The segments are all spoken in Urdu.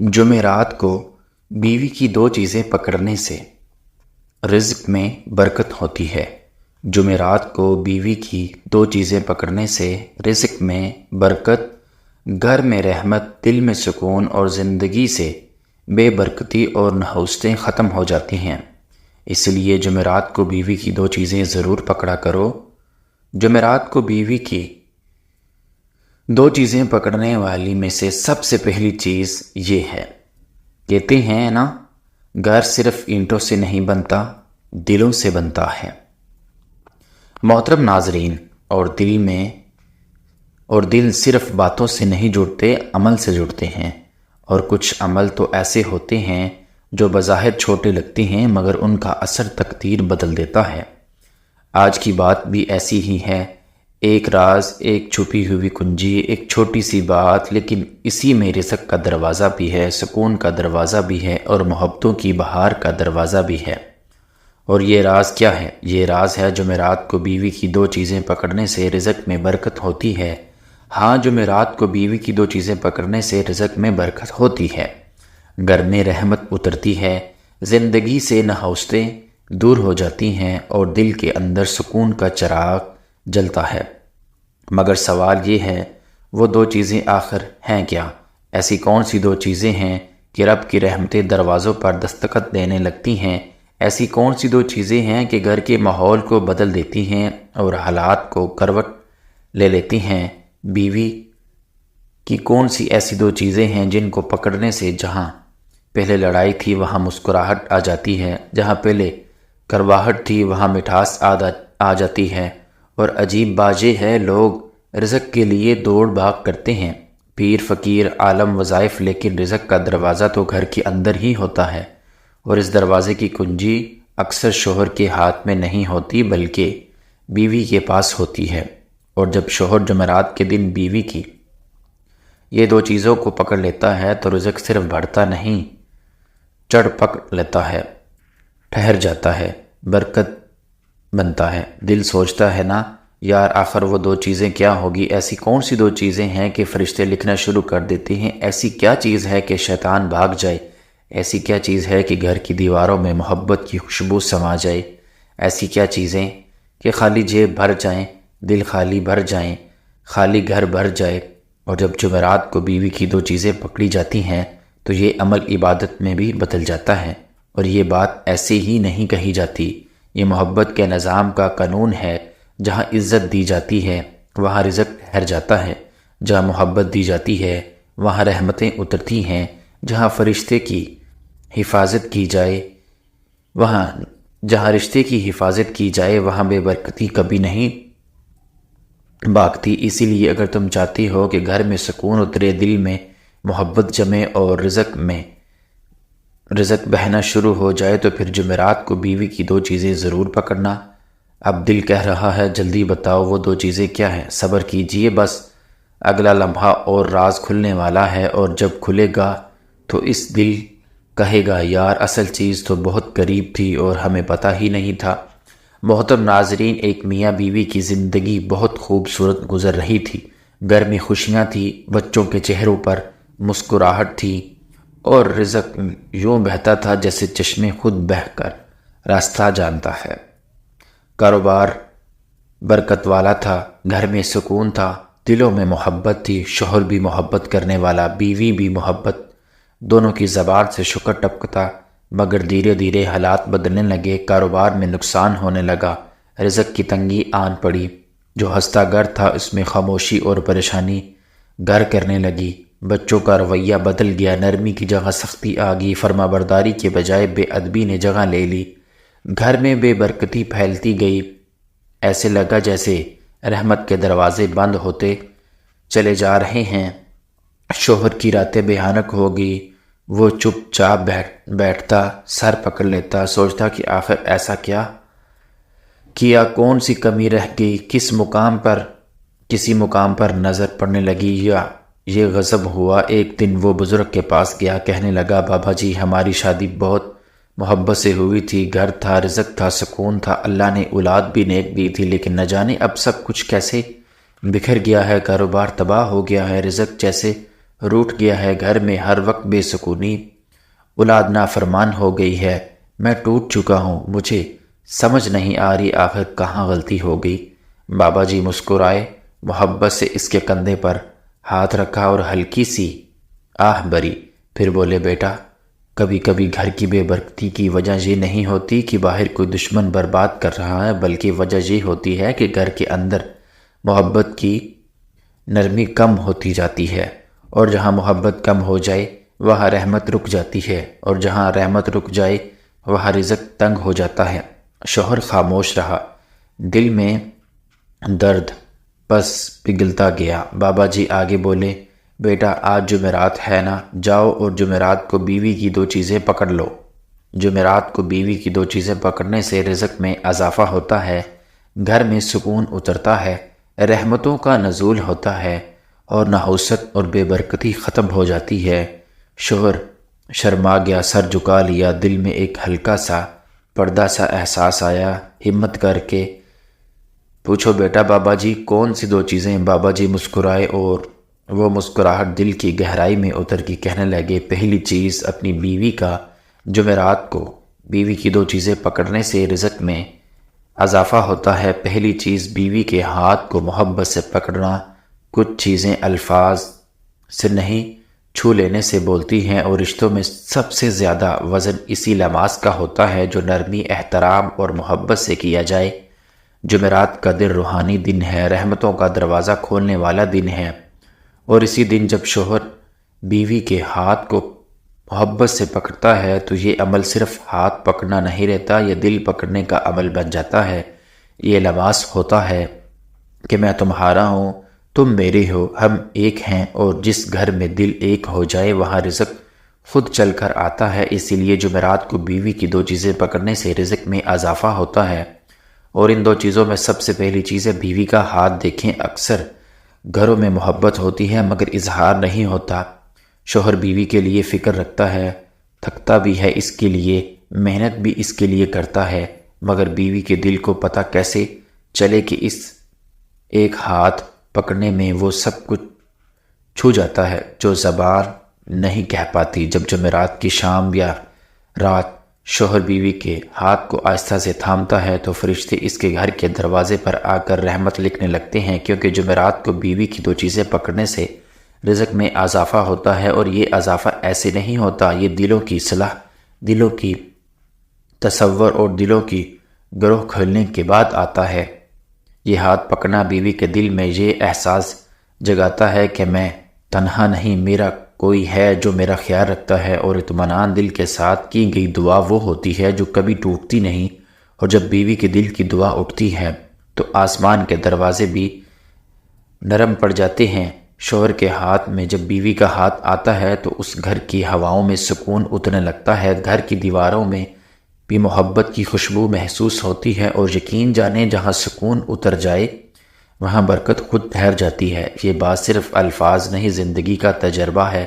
جمعرات کو بیوی کی دو چیزیں پکڑنے سے رزق میں برکت ہوتی ہے۔ جمعرات کو بیوی کی دو چیزیں پکڑنے سے رزق میں برکت، گھر میں رحمت، دل میں سکون اور زندگی سے بے برکتی اور نحوستیں ختم ہو جاتی ہیں۔ اس لیے جمعرات کو بیوی کی دو چیزیں ضرور پکڑا کرو۔ جمعرات کو بیوی کی دو چیزیں پکڑنے والی میں سے سب سے پہلی چیز یہ ہے، کہتے ہیں نا، گھر صرف اینٹوں سے نہیں بنتا، دلوں سے بنتا ہے۔ محترم ناظرین، اور دل صرف باتوں سے نہیں جڑتے، عمل سے جڑتے ہیں، اور کچھ عمل تو ایسے ہوتے ہیں جو بظاہر چھوٹے لگتے ہیں مگر ان کا اثر تقدیر بدل دیتا ہے۔ آج کی بات بھی ایسی ہی ہے، ایک راز، ایک چھپی ہوئی کنجی، ایک چھوٹی سی بات، لیکن اسی میں رزق کا دروازہ بھی ہے، سکون کا دروازہ بھی ہے، اور محبتوں کی بہار کا دروازہ بھی ہے۔ اور یہ راز کیا ہے؟ یہ راز ہے جمعرات کو بیوی کی دو چیزیں پکڑنے سے رزق میں برکت ہوتی ہے۔ ہاں، جمعرات کو بیوی کی دو چیزیں پکڑنے سے رزق میں برکت ہوتی ہے، گھر میں رحمت اترتی ہے، زندگی سے نحوستیں دور ہو جاتی ہیں اور دل کے اندر سکون کا چراغ جلتا ہے۔ مگر سوال یہ ہے، وہ دو چیزیں آخر ہیں کیا؟ ایسی کون سی دو چیزیں ہیں کہ رب کی رحمتیں دروازوں پر دستخط دینے لگتی ہیں؟ ایسی کون سی دو چیزیں ہیں کہ گھر کے ماحول کو بدل دیتی ہیں اور حالات کو کروٹ لے لیتی ہیں؟ بیوی کی کون سی ایسی دو چیزیں ہیں جن کو پکڑنے سے جہاں پہلے لڑائی تھی وہاں مسکراہٹ آ جاتی ہے، جہاں پہلے کرواہٹ تھی وہاں مٹھاس آ جاتی ہے؟ اور عجیب بات یہ ہے، لوگ رزق کے لیے دوڑ بھاگ کرتے ہیں، پیر فقیر عالم وظائف، لیکن رزق کا دروازہ تو گھر کے اندر ہی ہوتا ہے، اور اس دروازے کی کنجی اکثر شوہر کے ہاتھ میں نہیں ہوتی بلکہ بیوی کے پاس ہوتی ہے۔ اور جب شوہر جمعرات کے دن بیوی کی یہ دو چیزوں کو پکڑ لیتا ہے تو رزق صرف بڑھتا نہیں، چڑھ پکڑ لیتا ہے، ٹھہر جاتا ہے، برکت بنتا ہے۔ دل سوچتا ہے نا، یار آخر وہ دو چیزیں کیا ہوگی؟ ایسی کون سی دو چیزیں ہیں کہ فرشتے لکھنا شروع کر دیتے ہیں؟ ایسی کیا چیز ہے کہ شیطان بھاگ جائے؟ ایسی کیا چیز ہے کہ گھر کی دیواروں میں محبت کی خوشبو سما جائے؟ ایسی کیا چیزیں کہ خالی جیب بھر جائیں، دل خالی بھر جائیں، خالی گھر بھر جائے؟ اور جب جمعرات کو بیوی کی دو چیزیں پکڑی جاتی ہیں تو یہ عمل عبادت میں بھی بدل جاتا ہے۔ اور یہ بات ایسے ہی نہیں کہی جاتی، یہ محبت کے نظام کا قانون ہے۔ جہاں عزت دی جاتی ہے وہاں رزق ٹھہر جاتا ہے، جہاں محبت دی جاتی ہے وہاں رحمتیں اترتی ہیں، جہاں فرشتے کی حفاظت کی جائے جہاں رشتے کی حفاظت کی جائے وہاں بے برکتی کبھی نہیں بھاگتی۔ اسی لیے اگر تم چاہتی ہو کہ گھر میں سکون اترے، دل میں محبت جمے اور رزق بہنا شروع ہو جائے تو پھر جمعرات کو بیوی کی دو چیزیں ضرور پکڑنا۔ اب دل کہہ رہا ہے جلدی بتاؤ وہ دو چیزیں کیا ہیں؟ صبر کیجئے، بس اگلا لمحہ اور راز کھلنے والا ہے، اور جب کھلے گا تو اس دل کہے گا یار اصل چیز تو بہت قریب تھی اور ہمیں پتہ ہی نہیں تھا۔ محترم ناظرین، ایک میاں بیوی کی زندگی بہت خوبصورت گزر رہی تھی، گھر میں خوشیاں تھی، بچوں کے چہروں پر مسکراہٹ تھی، اور رزق یوں بہتا تھا جیسے چشمے خود بہہ کر راستہ جانتا ہے۔ کاروبار برکت والا تھا، گھر میں سکون تھا، دلوں میں محبت تھی، شوہر بھی محبت کرنے والا، بیوی بھی محبت، دونوں کی زبان سے شکر ٹپکتا۔ مگر دھیرے دھیرے حالات بدلنے لگے، کاروبار میں نقصان ہونے لگا، رزق کی تنگی آن پڑی، جو ہنستا گھر تھا اس میں خاموشی اور پریشانی گھر کرنے لگی، بچوں کا رویہ بدل گیا، نرمی کی جگہ سختی آ گئی، فرما برداری کے بجائے بے ادبی نے جگہ لے لی، گھر میں بے برکتی پھیلتی گئی، ایسے لگا جیسے رحمت کے دروازے بند ہوتے چلے جا رہے ہیں۔ شوہر کی راتیں بھیانک ہو گئی، وہ چپ چاپ بیٹھتا، سر پکڑ لیتا، سوچتا کہ آخر ایسا کیا کیا، کون سی کمی رہ گئی، کسی مقام پر نظر پڑنے لگی یا یہ غضب ہوا۔ ایک دن وہ بزرگ کے پاس گیا، کہنے لگا بابا جی ہماری شادی بہت محبت سے ہوئی تھی، گھر تھا، رزق تھا، سکون تھا، اللہ نے اولاد بھی نیک دی تھی، لیکن نہ جانے اب سب کچھ کیسے بکھر گیا ہے، کاروبار تباہ ہو گیا ہے، رزق جیسے روٹھ گیا ہے گھر میں ہر وقت بے سکونی، اولاد نافرمان ہو گئی ہے، میں ٹوٹ چکا ہوں، مجھے سمجھ نہیں آ رہی آخر کہاں غلطی ہو گئی۔ بابا جی مسکرائے، محبت سے اس کے کندھے پر ہاتھ رکھا اور ہلکی سی آہ بری، پھر بولے بیٹا، کبھی کبھی گھر کی بے برکتی کی وجہ یہ نہیں ہوتی کہ باہر کوئی دشمن برباد کر رہا ہے، بلکہ وجہ یہ ہوتی ہے کہ گھر کے اندر محبت کی نرمی کم ہوتی جاتی ہے، اور جہاں محبت کم ہو جائے وہاں رحمت رک جاتی ہے، اور جہاں رحمت رک جائے وہاں رزق تنگ ہو جاتا ہے۔ شوہر خاموش رہا، دل میں درد بس پگھلتا گیا۔ بابا جی آگے بولے، بیٹا آج جمعرات ہے نا، جاؤ اور جمعرات کو بیوی کی 2 چیزیں پکڑ لو۔ جمعرات کو بیوی کی 2 چیزیں پکڑنے سے رزق میں اضافہ ہوتا ہے، گھر میں سکون اترتا ہے، رحمتوں کا نزول ہوتا ہے، اور نحوست اور بے برکتی ختم ہو جاتی ہے۔ شوہر شرما گیا، سر جھکا لیا، دل میں ایک ہلکا سا پردہ سا احساس آیا۔ ہمت کر کے پوچھو بیٹا بابا جی کون سی 2 چیزیں؟ بابا جی مسکرائے اور وہ مسکراہٹ دل کی گہرائی میں اتر کے کہنے لگے، پہلی چیز اپنی بیوی کا جمعرات کو بیوی کی 2 چیزیں پکڑنے سے رزق میں اضافہ ہوتا ہے۔ پہلی چیز بیوی کے ہاتھ کو محبت سے پکڑنا، کچھ چیزیں الفاظ سے نہیں چھو لینے سے بولتی ہیں، اور رشتوں میں سب سے زیادہ وزن اسی لماس کا ہوتا ہے جو نرمی، احترام اور محبت سے کیا جائے۔ جمعرات کا دن روحانی دن ہے، رحمتوں کا دروازہ کھولنے والا دن ہے، اور اسی دن جب شوہر بیوی کے ہاتھ کو محبت سے پکڑتا ہے تو یہ عمل صرف ہاتھ پکڑنا نہیں رہتا، یہ دل پکڑنے کا عمل بن جاتا ہے۔ یہ لباس ہوتا ہے کہ میں تمہارا ہوں، تم میرے ہو، ہم ایک ہیں، اور جس گھر میں دل ایک ہو جائے وہاں رزق خود چل کر آتا ہے۔ اسی لیے جمعرات کو بیوی کی 2 چیزیں پکڑنے سے رزق میں اضافہ ہوتا ہے، اور ان 2 چیزوں میں سب سے پہلی چیز ہے بیوی کا ہاتھ۔ دیکھیں اکثر گھروں میں محبت ہوتی ہے مگر اظہار نہیں ہوتا۔ شوہر بیوی کے لیے فکر رکھتا ہے، تھکتا بھی ہے اس کے لیے، محنت بھی اس کے لیے کرتا ہے، مگر بیوی کے دل کو پتہ کیسے چلے کہ اس ایک ہاتھ پکڑنے میں وہ سب کچھ چھو جاتا ہے جو زبان نہیں کہہ پاتی۔ جب جمعرات کی شام یا رات شوہر بیوی کے ہاتھ کو آہستہ سے تھامتا ہے تو فرشتے اس کے گھر کے دروازے پر آ کر رحمت لکھنے لگتے ہیں، کیونکہ جمعرات کو بیوی کی 2 چیزیں پکڑنے سے رزق میں اضافہ ہوتا ہے، اور یہ اضافہ ایسے نہیں ہوتا، یہ دلوں کی صلاح، دلوں کی تصور اور دلوں کی گروہ کھولنے کے بعد آتا ہے۔ یہ ہاتھ پکڑنا بیوی کے دل میں یہ احساس جگاتا ہے کہ میں تنہا نہیں، میرا کوئی ہے جو میرا خیال رکھتا ہے، اور اطمینان دل کے ساتھ کی گئی دعا وہ ہوتی ہے جو کبھی ٹوٹتی نہیں، اور جب بیوی کے دل کی دعا اٹھتی ہے تو آسمان کے دروازے بھی نرم پڑ جاتے ہیں۔ شوہر کے ہاتھ میں جب بیوی کا ہاتھ آتا ہے تو اس گھر کی ہواؤں میں سکون اترنے لگتا ہے، گھر کی دیواروں میں بھی محبت کی خوشبو محسوس ہوتی ہے، اور یقین جانے جہاں سکون اتر جائے وہاں برکت خود ٹھہر جاتی ہے۔ یہ بات صرف الفاظ نہیں، زندگی کا تجربہ ہے۔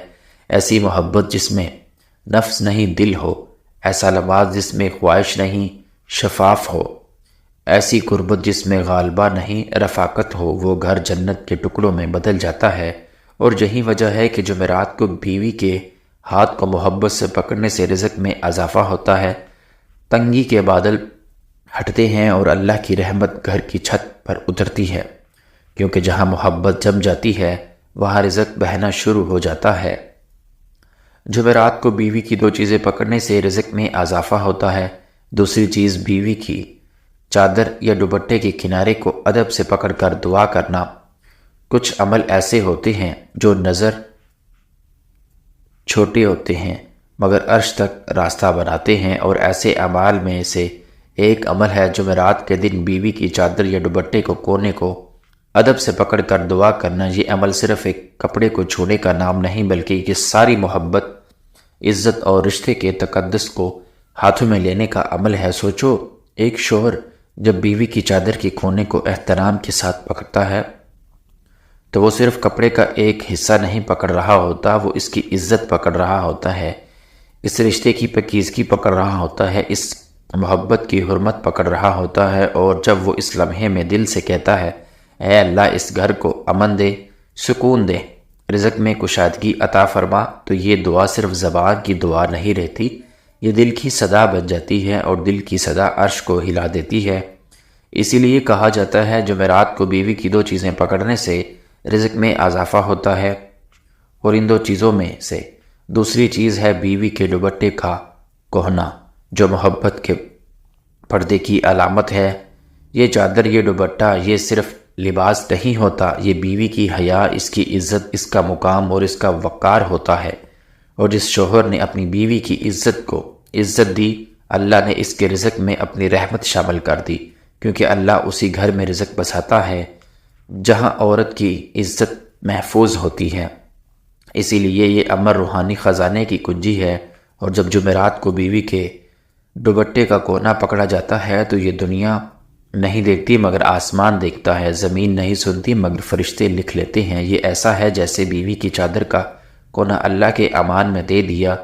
ایسی محبت جس میں نفس نہیں دل ہو، ایسا لباس جس میں خواہش نہیں شفاف ہو، ایسی قربت جس میں غالبہ نہیں رفاقت ہو، وہ گھر جنت کے ٹکڑوں میں بدل جاتا ہے۔ اور یہی وجہ ہے کہ جمعرات کو بیوی کے ہاتھ کو محبت سے پکڑنے سے رزق میں اضافہ ہوتا ہے، تنگی کے بادل ہٹتے ہیں اور اللہ کی رحمت گھر کی چھت پر اترتی ہے، کیونکہ جہاں محبت جم جاتی ہے وہاں رزق بہنا شروع ہو جاتا ہے۔ جمعرات کو بیوی کی 2 چیزیں پکڑنے سے رزق میں اضافہ ہوتا ہے۔ دوسری چیز بیوی کی چادر یا دوپٹے کے کنارے کو ادب سے پکڑ کر دعا کرنا۔ کچھ عمل ایسے ہوتے ہیں جو نظر چھوٹے ہوتے ہیں مگر عرش تک راستہ بناتے ہیں، اور ایسے اعمال میں سے ایک عمل ہے جمعرات کے دن بیوی کی چادر یا دوپٹے کو کونے کو ادب سے پکڑ کر دعا کرنا۔ یہ عمل صرف ایک کپڑے کو چھونے کا نام نہیں، بلکہ یہ ساری محبت، عزت اور رشتے کے تقدس کو ہاتھوں میں لینے کا عمل ہے۔ سوچو، ایک شوہر جب بیوی کی چادر کے کونے کو احترام کے ساتھ پکڑتا ہے تو وہ صرف کپڑے کا ایک حصہ نہیں پکڑ رہا ہوتا، وہ اس کی عزت پکڑ رہا ہوتا ہے، اس رشتے کی پاکیزگی پکڑ رہا ہوتا ہے، اس محبت کی حرمت پکڑ رہا ہوتا ہے۔ اور جب وہ اس لمحے میں دل سے کہتا ہے، اے اللہ اس گھر کو امن دے، سکون دے، رزق میں کشادگی عطا فرما، تو یہ دعا صرف زبان کی دعا نہیں رہتی، یہ دل کی صدا بن جاتی ہے اور دل کی صدا عرش کو ہلا دیتی ہے۔ اسی لیے کہا جاتا ہے جمعرات کو بیوی کی 2 چیزیں پکڑنے سے رزق میں اضافہ ہوتا ہے، اور ان 2 چیزوں میں سے دوسری چیز ہے بیوی کے دوپٹے کا کہنا، جو محبت کے پردے کی علامت ہے۔ یہ چادر، یہ دوپٹہ، یہ صرف لباس نہیں ہوتا، یہ بیوی کی حیا، اس کی عزت، اس کا مقام اور اس کا وقار ہوتا ہے۔ اور جس شوہر نے اپنی بیوی کی عزت کو عزت دی، اللہ نے اس کے رزق میں اپنی رحمت شامل کر دی، کیونکہ اللہ اسی گھر میں رزق بساتا ہے جہاں عورت کی عزت محفوظ ہوتی ہے۔ اسی لیے یہ امر روحانی خزانے کی کنجی ہے، اور جب جمعرات کو بیوی کے دوپٹے کا کونا پکڑا جاتا ہے تو یہ دنیا نہیں دیکھتی مگر آسمان دیکھتا ہے، زمین نہیں سنتی مگر فرشتے لکھ لیتے ہیں۔ یہ ایسا ہے جیسے بیوی کی چادر کا کونا اللہ کے امان میں دے دیا،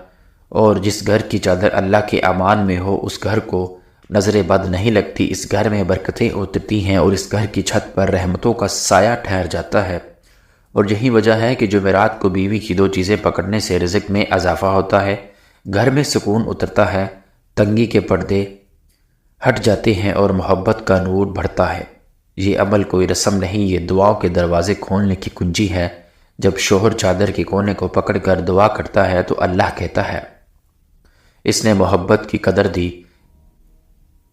اور جس گھر کی چادر اللہ کے امان میں ہو اس گھر کو نظر بد نہیں لگتی، اس گھر میں برکتیں اترتی ہیں اور اس گھر کی چھت پر رحمتوں کا سایہ ٹھہر جاتا ہے۔ اور یہی وجہ ہے کہ جمعرات کو بیوی کی 2 چیزیں پکڑنے سے رزق میں اضافہ ہوتا ہے، گھر میں سکون اترتا ہے، تنگی کے پردے ہٹ جاتے ہیں اور محبت کا نور بڑھتا ہے۔ یہ عمل کوئی رسم نہیں، یہ دعاؤں کے دروازے کھولنے کی کنجی ہے۔ جب شوہر چادر کے کونے کو پکڑ کر دعا کرتا ہے تو اللہ کہتا ہے، اس نے محبت کی قدر دی،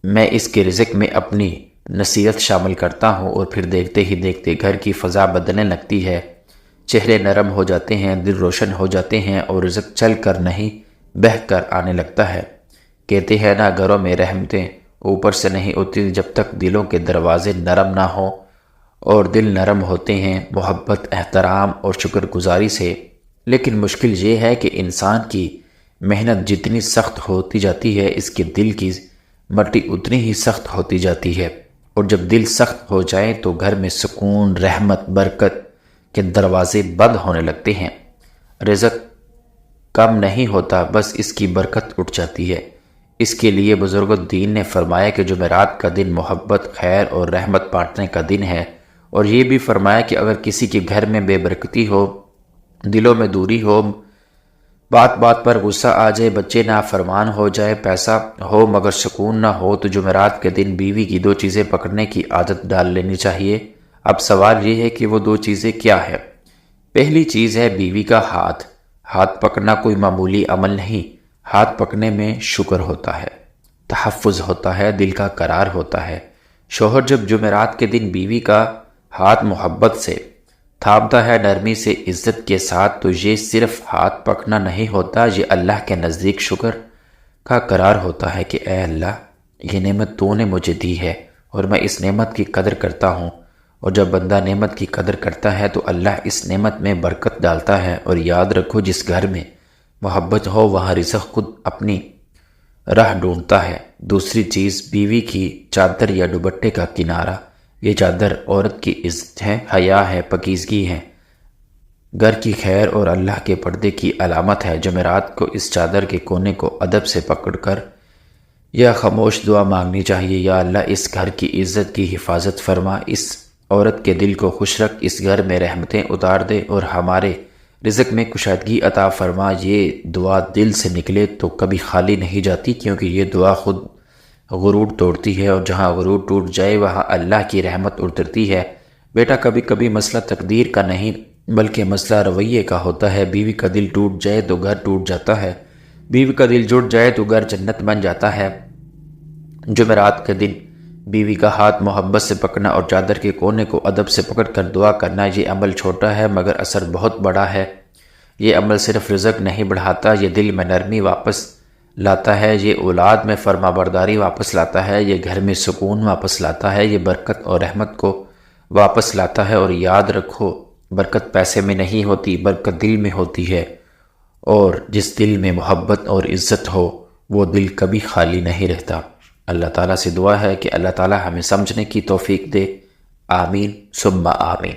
میں اس کے رزق میں اپنی نصیحت شامل کرتا ہوں، اور پھر دیکھتے ہی دیکھتے گھر کی فضا بدلنے لگتی ہے، چہرے نرم ہو جاتے ہیں، دل روشن ہو جاتے ہیں، اور رزق چل کر نہیں بہہ کر آنے لگتا ہے۔ کہتے ہیں نا، گھروں میں رحمتیں اوپر سے نہیں اترتی جب تک دلوں کے دروازے نرم نہ ہوں، اور دل نرم ہوتے ہیں محبت، احترام اور شکر گزاری سے۔ لیکن مشکل یہ ہے کہ انسان کی محنت جتنی سخت ہوتی جاتی ہے، اس کے دل کی مٹی اتنی ہی سخت ہوتی جاتی ہے، اور جب دل سخت ہو جائے تو گھر میں سکون، رحمت، برکت کے دروازے بند ہونے لگتے ہیں۔ رزق کم نہیں ہوتا، بس اس کی برکت اٹھ جاتی ہے۔ اس کے لیے بزرگ الدین نے فرمایا کہ جمعرات کا دن محبت، خیر اور رحمت بانٹنے کا دن ہے، اور یہ بھی فرمایا کہ اگر کسی کے گھر میں بے برکتی ہو، دلوں میں دوری ہو، بات بات پر غصہ آ جائے، بچے نافرمان ہو جائے، پیسہ ہو مگر سکون نہ ہو، تو جمعرات کے دن بیوی کی 2 چیزیں پکڑنے کی عادت ڈال لینی چاہیے۔ اب سوال یہ ہے کہ وہ 2 چیزیں کیا ہے؟ پہلی چیز ہے بیوی کا ہاتھ۔ ہاتھ پکڑنا کوئی معمولی عمل نہیں، ہاتھ پکڑنے میں شکر ہوتا ہے، تحفظ ہوتا ہے، دل کا قرار ہوتا ہے۔ شوہر جب جمعرات کے دن بیوی کا ہاتھ محبت سے تھامتا ہے، نرمی سے، عزت کے ساتھ، تو یہ صرف ہاتھ پکڑنا نہیں ہوتا، یہ اللہ کے نزدیک شکر کا قرار ہوتا ہے کہ اے اللہ، یہ نعمت تو نے مجھے دی ہے اور میں اس نعمت کی قدر کرتا ہوں۔ اور جب بندہ نعمت کی قدر کرتا ہے تو اللہ اس نعمت میں برکت ڈالتا ہے۔ اور یاد رکھو، جس گھر میں محبت ہو وہاں رزق خود اپنی راہ ڈھونڈتا ہے۔ دوسری چیز، بیوی کی چادر یا دوپٹے کا کنارہ۔ یہ چادر عورت کی عزت ہے، حیا ہے، پاکیزگی ہے، گھر کی خیر اور اللہ کے پردے کی علامت ہے۔ جمعرات کو اس چادر کے کونے کو ادب سے پکڑ کر یا خاموش دعا مانگنی چاہیے، یا اللہ اس گھر کی عزت کی حفاظت فرما، اس عورت کے دل کو خوش رکھ، اس گھر میں رحمتیں اتار دے اور ہمارے رزق میں کشادگی عطا فرما۔ یہ دعا دل سے نکلے تو کبھی خالی نہیں جاتی، کیونکہ یہ دعا خود غرور توڑتی ہے، اور جہاں غرور ٹوٹ جائے وہاں اللہ کی رحمت اترتی ہے۔ بیٹا، کبھی کبھی مسئلہ تقدیر کا نہیں بلکہ مسئلہ رویے کا ہوتا ہے۔ بیوی کا دل ٹوٹ جائے تو گھر ٹوٹ جاتا ہے، بیوی کا دل جڑ جائے تو گھر جنت بن جاتا ہے۔ جمعرات کے دن بیوی کا ہاتھ محبت سے پکڑنا اور چادر کے کونے کو ادب سے پکڑ کر دعا کرنا، یہ عمل چھوٹا ہے مگر اثر بہت بڑا ہے۔ یہ عمل صرف رزق نہیں بڑھاتا، یہ دل میں نرمی واپس لاتا ہے، یہ اولاد میں فرما برداری واپس لاتا ہے، یہ گھر میں سکون واپس لاتا ہے، یہ برکت اور رحمت کو واپس لاتا ہے۔ اور یاد رکھو، برکت پیسے میں نہیں ہوتی، برکت دل میں ہوتی ہے، اور جس دل میں محبت اور عزت ہو وہ دل کبھی خالی نہیں رہتا۔ اللہ تعالیٰ سے دعا ہے کہ اللہ تعالیٰ ہمیں سمجھنے کی توفیق دے۔ آمین ثم آمین۔